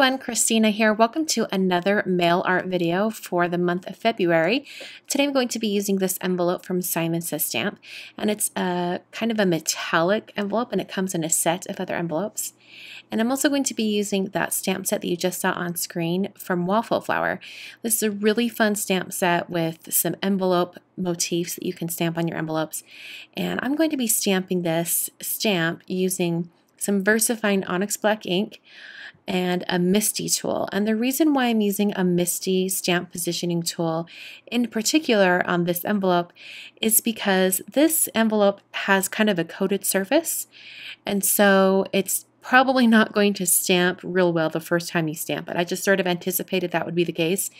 everyone, Kristina here. Welcome to another mail art video for the month of February. Today I'm going to be using this envelope from Simon Says Stamp, and it's a kind of a metallic envelope, and it comes in a set of other envelopes. And I'm also going to be using that stamp set that you just saw on screen from Waffle Flower. This is a really fun stamp set with some envelope motifs that you can stamp on your envelopes. And I'm going to be stamping this stamp using some VersaFine Onyx Black ink and a MISTI tool. And the reason why I'm using a MISTI stamp positioning tool in particular on this envelope is because this envelope has kind of a coated surface, and so it's probably not going to stamp real well the first time you stamp it. I just sort of anticipated that would be the case,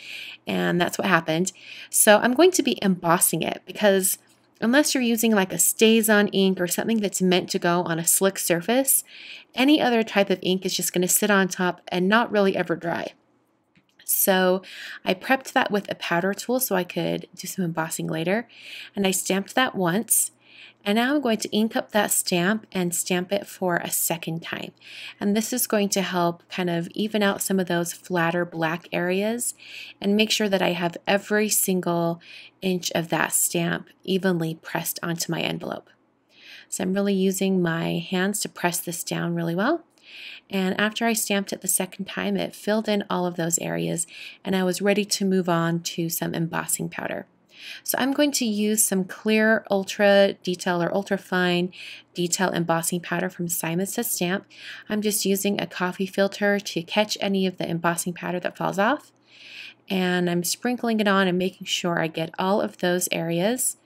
and that's what happened. So I'm going to be embossing it because unless you're using like a StazOn ink or something that's meant to go on a slick surface, any other type of ink is just going to sit on top and not really ever dry. So I prepped that with a powder tool so I could do some embossing later, and I stamped that once. And now I'm going to ink up that stamp and stamp it for a second time. And this is going to help kind of even out some of those flatter black areas and make sure that I have every single inch of that stamp evenly pressed onto my envelope. So I'm really using my hands to press this down really well. And after I stamped it the second time, it filled in all of those areas, and I was ready to move on to some embossing powder. So I'm going to use some clear ultra detail or ultra fine detail embossing powder from Simon Says Stamp. I'm just using a coffee filter to catch any of the embossing powder that falls off. And I'm sprinkling it on and making sure I get all of those areas.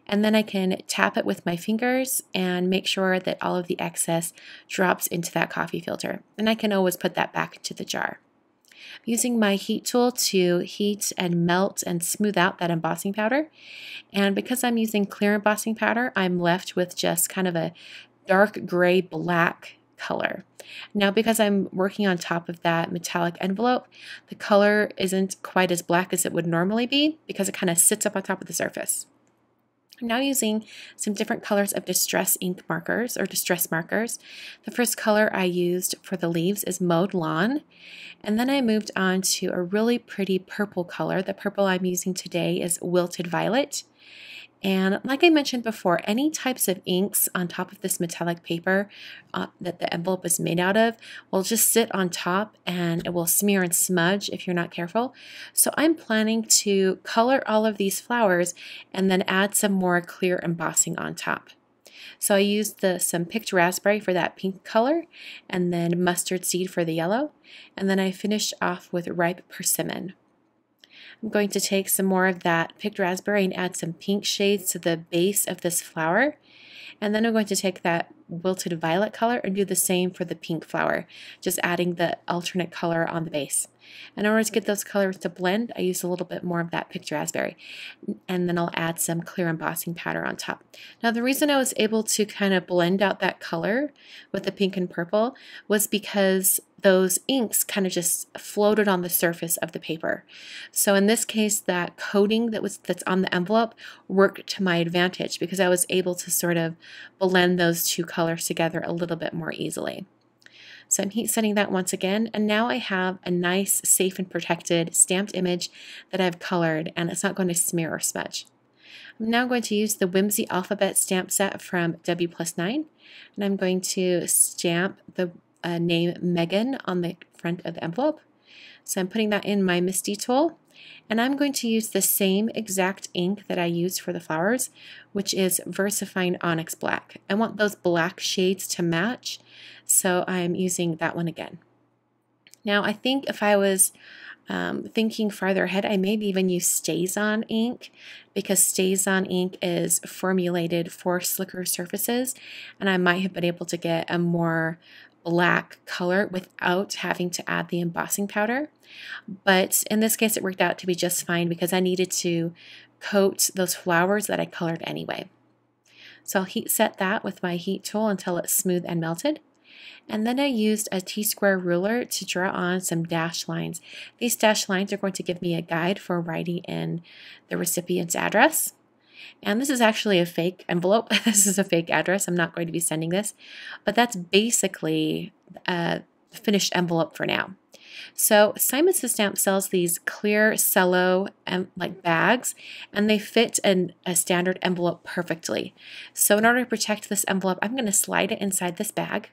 And then I can tap it with my fingers and make sure that all of the excess drops into that coffee filter. And I can always put that back into the jar. I'm using my heat tool to heat and melt and smooth out that embossing powder. And because I'm using clear embossing powder, I'm left with just kind of a dark gray black color. Now, because I'm working on top of that metallic envelope, the color isn't quite as black as it would normally be because it kind of sits up on top of the surface. I'm now using some different colors of distress ink markers or distress markers. The first color I used for the leaves is Mowed Lawn, and then I moved on to a really pretty purple color. The purple I'm using today is Wilted Violet. And like I mentioned before, any types of inks on top of this metallic paper that the envelope is made out of will just sit on top and it will smear and smudge if you're not careful. So I'm planning to color all of these flowers and then add some more clear embossing on top. So I used some picked raspberry for that pink color, and then mustard seed for the yellow, and then I finished off with ripe persimmon. I'm going to take some more of that picked raspberry and add some pink shades to the base of this flower. And then I'm going to take that wilted violet color and do the same for the pink flower, just adding the alternate color on the base. And in order to get those colors to blend, I use a little bit more of that picked raspberry. And then I'll add some clear embossing powder on top. Now, the reason I was able to kind of blend out that color with the pink and purple was because those inks kind of just floated on the surface of the paper. So in this case, that coating that's on the envelope worked to my advantage because I was able to sort of blend those two colors together a little bit more easily. So I'm heat setting that once again, and now I have a nice, safe and protected stamped image that I've colored, and it's not going to smear or smudge. I'm now going to use the Whimsy Alphabet stamp set from W+9, and I'm going to stamp the name Megan on the front of the envelope. So I'm putting that in my MISTI tool, and I'm going to use the same exact ink that I used for the flowers, which is VersaFine Onyx Black. I want those black shades to match, so I'm using that one again. Now, I think if I was thinking farther ahead, I may even use StazOn ink because StazOn ink is formulated for slicker surfaces, and I might have been able to get a more black color without having to add the embossing powder. But in this case, it worked out to be just fine because I needed to coat those flowers that I colored anyway. So I'll heat set that with my heat tool until it's smooth and melted. And then I used a T-square ruler to draw on some dashed lines. These dashed lines are going to give me a guide for writing in the recipient's address. And this is actually a fake envelope. This is a fake address. I'm not going to be sending this, but that's basically a finished envelope for now. So Simon Says Stamp sells these clear cello like bags, and they fit a standard envelope perfectly. So in order to protect this envelope, I'm going to slide it inside this bag,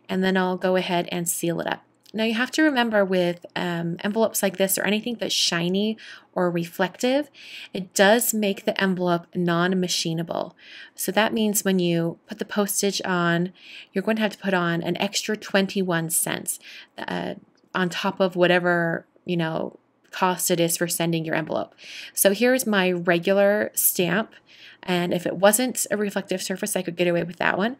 and then I'll go ahead and seal it up. Now you have to remember with envelopes like this or anything that's shiny or reflective, it does make the envelope non-machinable. So that means when you put the postage on, you're going to have to put on an extra 21 cents on top of whatever, cost it is for sending your envelope. So here's my regular stamp. And if it wasn't a reflective surface, I could get away with that one.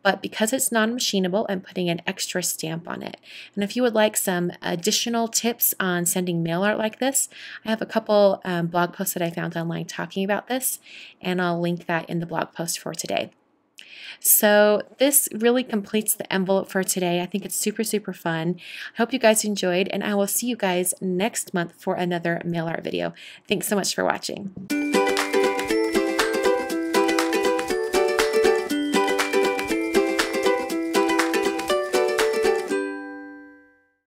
But because it's non-machinable, I'm putting an extra stamp on it. And if you would like some additional tips on sending mail art like this, I have a couple blog posts that I found online talking about this, and I'll link that in the blog post for today. So this really completes the envelope for today. I think it's super, super fun. I hope you guys enjoyed, and I will see you guys next month for another mail art video. Thanks so much for watching.